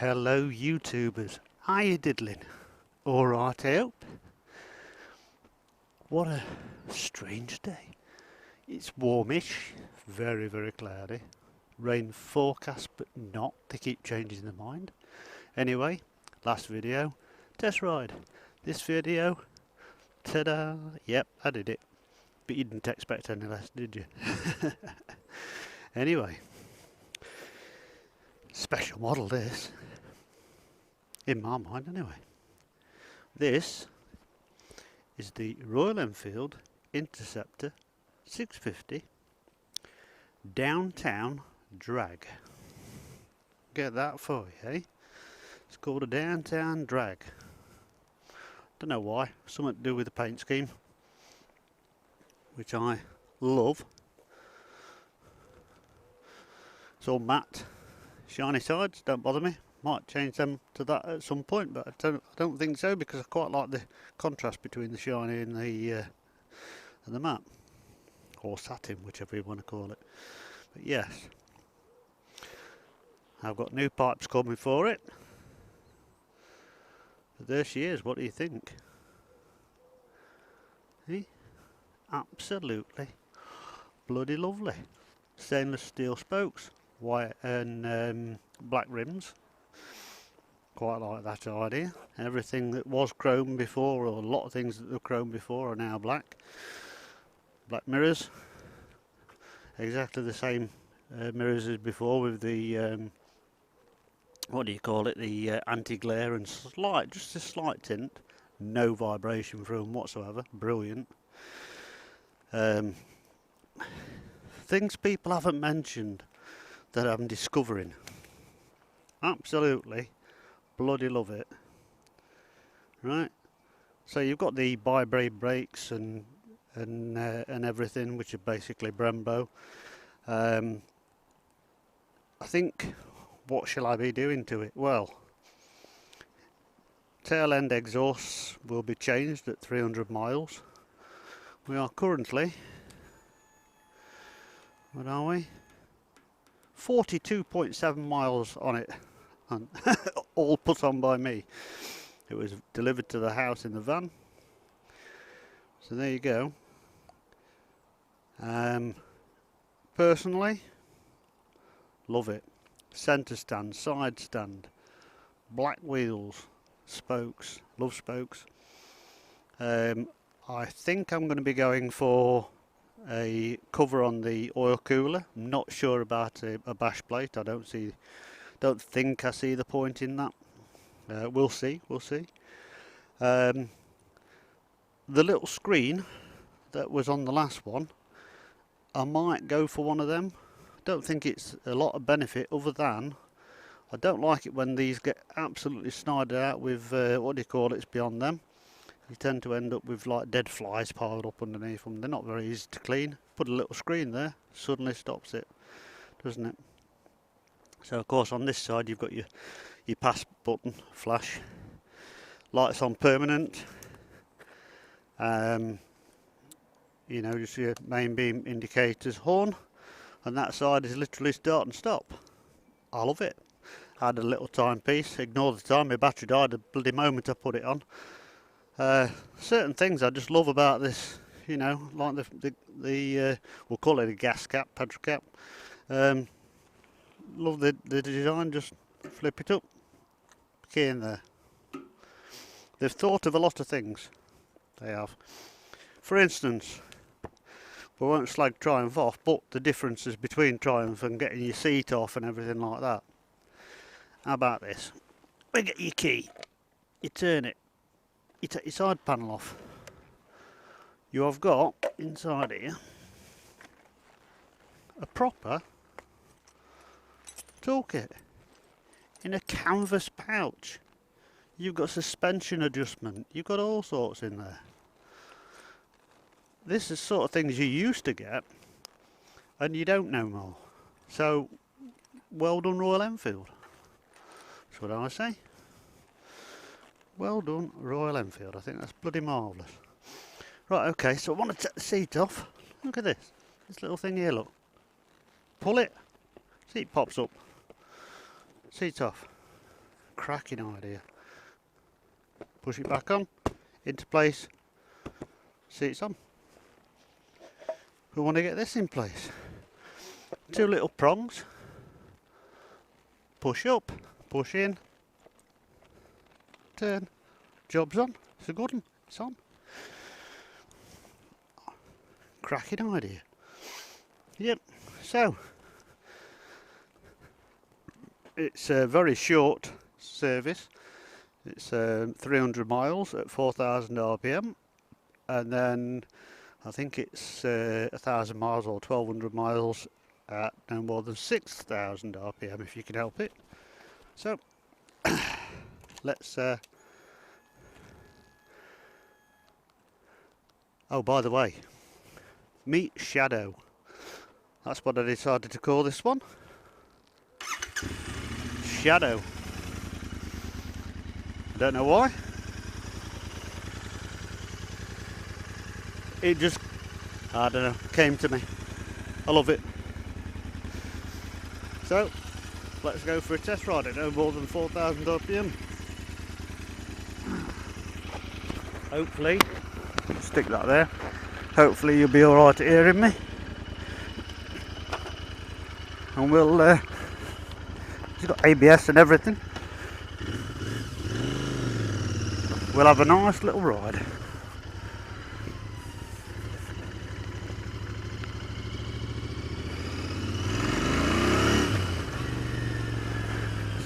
Hello YouTubers, how you diddling? Alright, I hope. What a strange day. It's warmish, very cloudy. Rain forecast but not, they keep changing their mind. Anyway, last video, test ride. This video, ta-da, yep, I did it. But you didn't expect any less, did you? Anyway, special model this. In my mind anyway. This is the Royal Enfield Interceptor 650 downtown drag. Get that for you, eh? It's called a downtown drag. Don't know why, something to do with the paint scheme, which I love. It's all matte, shiny sides, don't bother me. Might change them to that at some point, but I don't think so, because I quite like the contrast between the shiny and the matte, or satin, whichever you want to call it. But yes, I've got new pipes coming for it. But there she is. What do you think? Eh? Absolutely bloody lovely. Stainless steel spokes, white and black rims. Quite like that idea. Everything that was chrome before, or a lot of things that were chrome before, are now black. Black mirrors, exactly the same mirrors as before, with the what do you call it, the anti-glare, and just a slight tint. No vibration through them whatsoever. Brilliant. Things people haven't mentioned that I'm discovering. Absolutely bloody love it. Right, so you've got the bi-brake brakes and everything, which are basically Brembo. I think, what shall I be doing to it? Well, tail end exhausts will be changed at 300 miles. We are currently, what are we? 42.7 miles on it, and all put on by me. It was delivered to the house in the van. So there you go. Personally, love it. Centre stand, side stand, black wheels, spokes, love spokes. I think I'm going to be going for a cover on the oil cooler. I'm not sure about a bash plate. I don't think I see the point in that. We'll see. The little screen that was on the last one, I might go for one of them. Don't think it's a lot of benefit, other than I don't like it when these get absolutely snided out with what do you call it's beyond them. You tend to end up with like dead flies piled up underneath them. They're not very easy to clean. Put a little screen there, suddenly stops it, doesn't it? So of course on this side you've got your pass button, flash, lights on permanent, you know, just your main beam indicators, horn, and that side is literally start and stop. I love it. I had a little timepiece, ignore the time, my battery died the bloody moment I put it on. Certain things I just love about this, you know, like the we'll call it a gas cap, petrol cap. Love the design, just flip it up, key in there. They've thought of a lot of things, they have. For instance, we won't slag Triumph off, but the differences between Triumph and getting your seat off and everything like that. How about this? We get your key, you turn it, you take your side panel off. You have got inside here a proper toolkit in a canvas pouch. You've got suspension adjustment, you've got all sorts in there. This is sort of things you used to get and you don't know more. So well done Royal Enfield, that's what I say. Well done Royal Enfield, I think that's bloody marvellous. Right, okay, so I want to take the seat off. Look at this little thing here, look. Pull it, seat pops up. Seat off. Cracking idea. Push it back on, into place, seats on. We want to get this in place. 2 little prongs. Push up, push in, turn. Job's on. It's a good one. It's on. Cracking idea. Yep. So it's a very short service. It's 300 miles at 4,000 RPM, and then I think it's 1,000 miles or 1,200 miles at no more than 6,000 RPM if you can help it. So let's oh, by the way, meet Shadow. That's what I decided to call this one. Shadow. I don't know why. It just, I don't know, came to me. I love it. So, let's go for a test ride at no more than 4,000 RPM. Hopefully, stick that there. Hopefully you'll be alright at hearing me. And we'll, it's got ABS and everything. We'll have a nice little ride.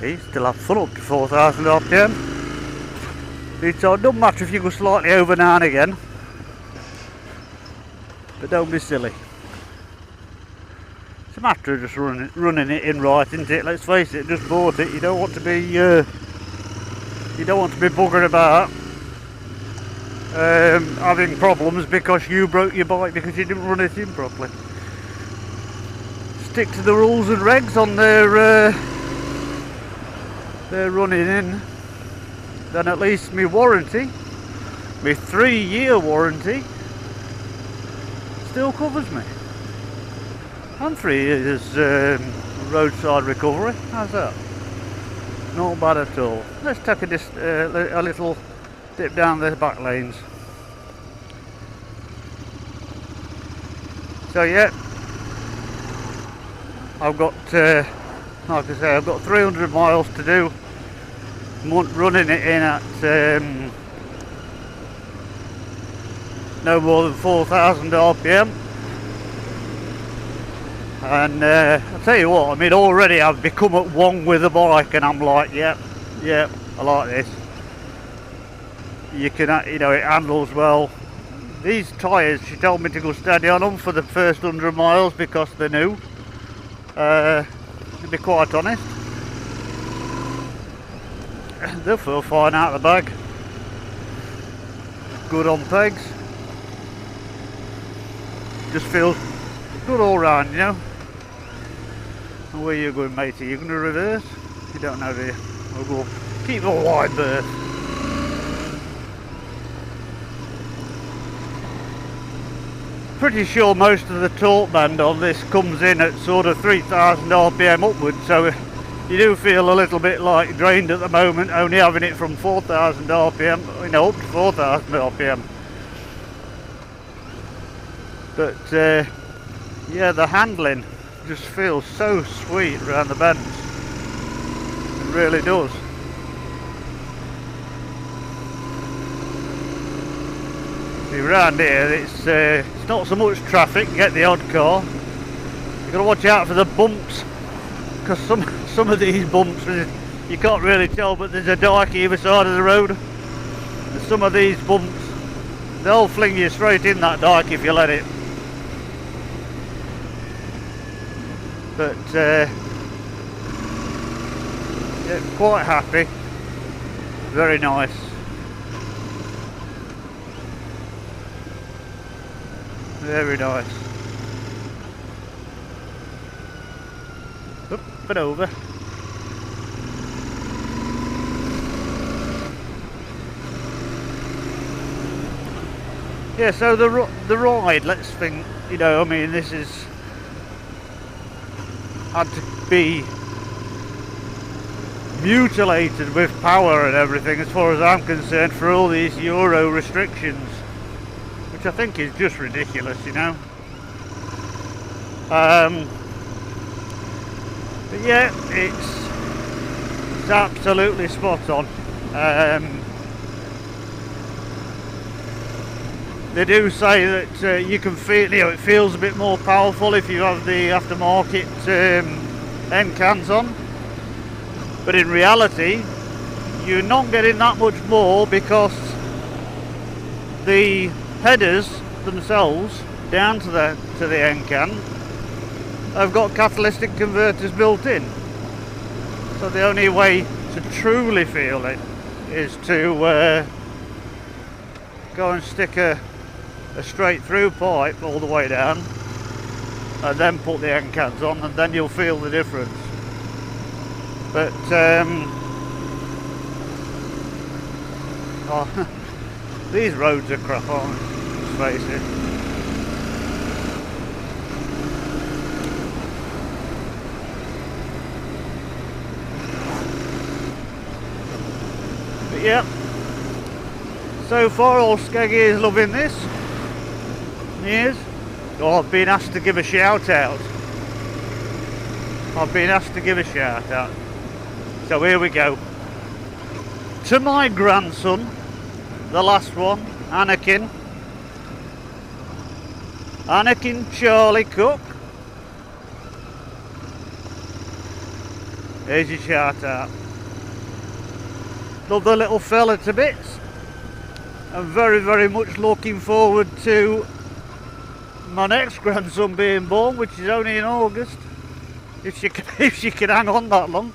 See, still have full up to 4,000 RPM. It doesn't matter if you go slightly over now and again. But don't be silly. It's a matter of just running it in right, isn't it? Let's face it, just bought it. You don't want to be buggering about having problems because you broke your bike because you didn't run it in properly. Stick to the rules and regs on their running in. Then at least my warranty, my 3-year warranty, still covers me. And 3 years roadside recovery. How's that? Not bad at all. Let's take a little dip down the back lanes. So yeah, I've got, like I say, I've got 300 miles to do. Running it in at no more than 4,000 RPM. And I'll tell you what, I mean, already I've become at one with the bike, and I'm like, yep, I like this. You can, you know, it handles well. These tyres, she told me to go steady on them for the first 100 miles because they're new. To be quite honest, they'll feel fine out of the bag. Good on pegs. Just feels good all round, you know. And where you going, matey? You going to reverse? You don't know, do you? We'll go keep a wide berth. Pretty sure most of the torque band on this comes in at sort of 3,000 RPM upwards, so you do feel a little bit like drained at the moment, only having it from 4,000 RPM, you know, up to 4,000 RPM. But yeah, the handling just feels so sweet around the bends. It really does. See, around here it's not so much traffic. Get the odd car. You've got to watch out for the bumps, because some of these bumps you can't really tell, but there's a dike either side of the road. And some of these bumps, they'll fling you straight in that dike if you let it. But yeah, quite happy. Very nice. Very nice. Up and over. Yeah, so the ride, let's think, you know, I mean, this is had to be mutilated with power and everything, as far as I'm concerned, for all these Euro restrictions, which I think is just ridiculous, you know. But yeah, it's absolutely spot on. They do say that you can feel, you know, it feels a bit more powerful if you have the aftermarket end cans on, but in reality you're not getting that much more, because the headers themselves down to the end can have got catalytic converters built in. So the only way to truly feel it is to go and stick a straight through pipe all the way down and then put the end cans on, and then you'll feel the difference. But oh, these roads are crap, aren't they? Let's face it. But yeah, so far old Skeggy is loving this. He is. Oh, I've been asked to give a shout out. So here we go. To my grandson, the last one, Anakin Charlie Cook. Here's your shout out. Love the little fella to bits. I'm very, very much looking forward to my next grandson being born, which is only in August. If she can hang on that long.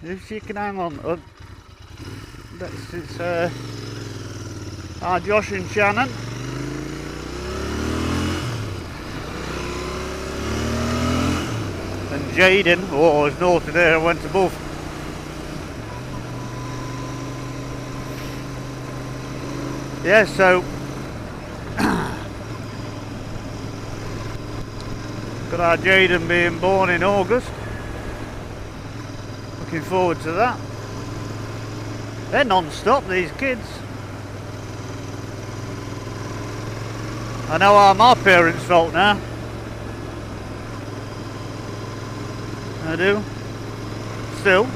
If she can hang on. It's our Josh and Shannon. And Jaden. Oh, there's naughty there, I went above. Yeah, so got our Jaden being born in August. Looking forward to that. They're non-stop, these kids. I know how my parents felt now. I do. Still.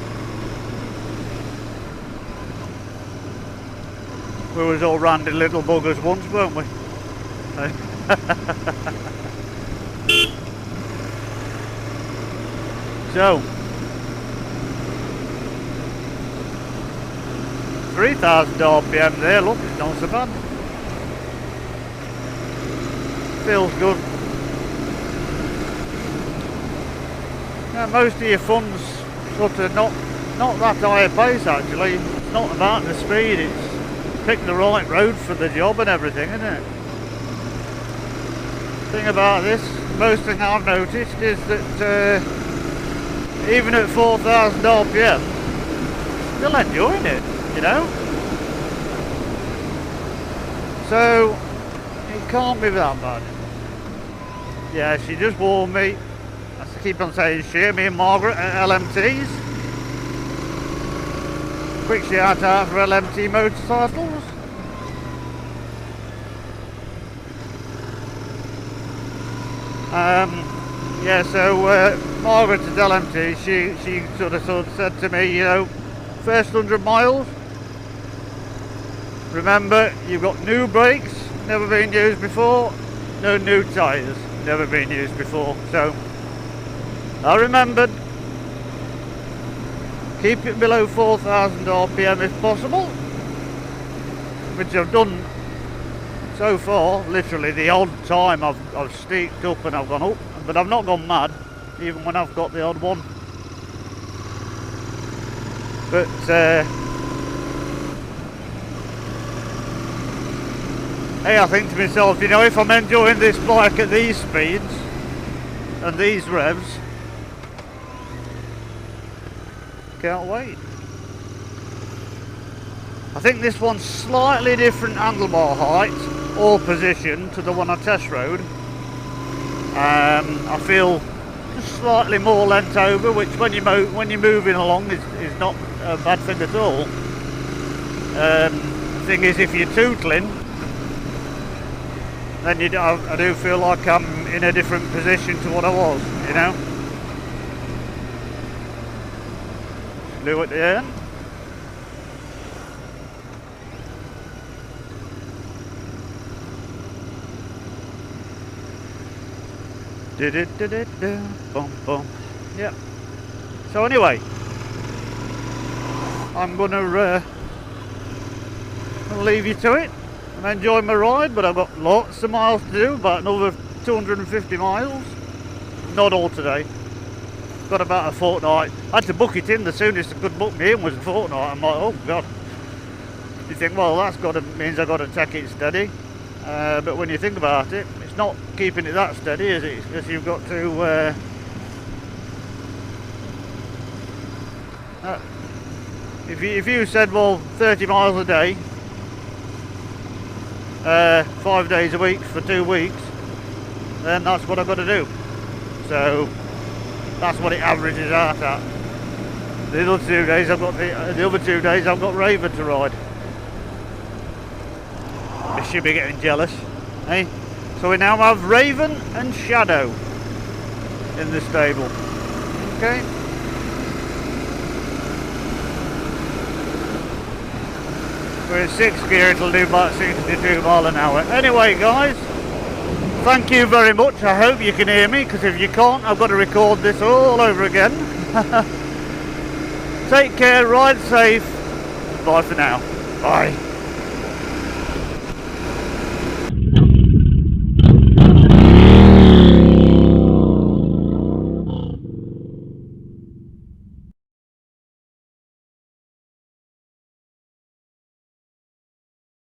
We was all randy little buggers once, weren't we? So 3,000 RPM there, look, it's not so bad. Feels good. Now, most of your fun's sort of not that high a pace actually. It's not about the speed, it's pick the right road for the job and everything, isn't it? Thing about this, most thing I've noticed is that even at 4,000 RPM, still enjoying it, you know? So, it can't be that bad. Yeah, she just warned me, as I keep on saying, me and Margaret at LMTs. Quick shout out for LMT motorcycles. Yeah, so Margaret at LMT, she sort of said to me, you know, first 100 miles, remember you've got new brakes, never been used before, no new tyres, never been used before. So I remembered, keep it below 4,000 RPM if possible, which I've done so far. Literally the odd time I've steeped up and I've gone up, but I've not gone mad, even when I've got the odd one. But hey, I think to myself, you know, if I'm enjoying this bike at these speeds and these revs, can't wait. I think this one's slightly different handlebar height or position to the one I test rode. I feel slightly more lent over, which when you're moving along is not a bad thing at all. The thing is, if you're tootling, then I do feel like I'm in a different position to what I was, you know. Slew at the end. Boom, boom. Yep. So anyway, I'm gonna leave you to it and enjoy my ride, but I've got lots of miles to do, about another 250 miles. Not all today. Got about a fortnight. I had to book it in. The soonest I could book me in was a fortnight. I'm like, oh god. You think, well, means I've got to take it steady. But when you think about it, it's not keeping it that steady, is it? Because you've got to if you said, well, 30 miles a day, 5 days a week for 2 weeks, then that's what I've got to do. So that's what it averages out at. The other 2 days I've got Raven to ride. I should be getting jealous, eh? So we now have Raven and Shadow in the stable. Okay. We're in 6th gear, it'll do about 62 miles an hour. Anyway guys, thank you very much. I hope you can hear me, because if you can't, I've got to record this all over again. Take care, ride safe. Bye for now. Bye.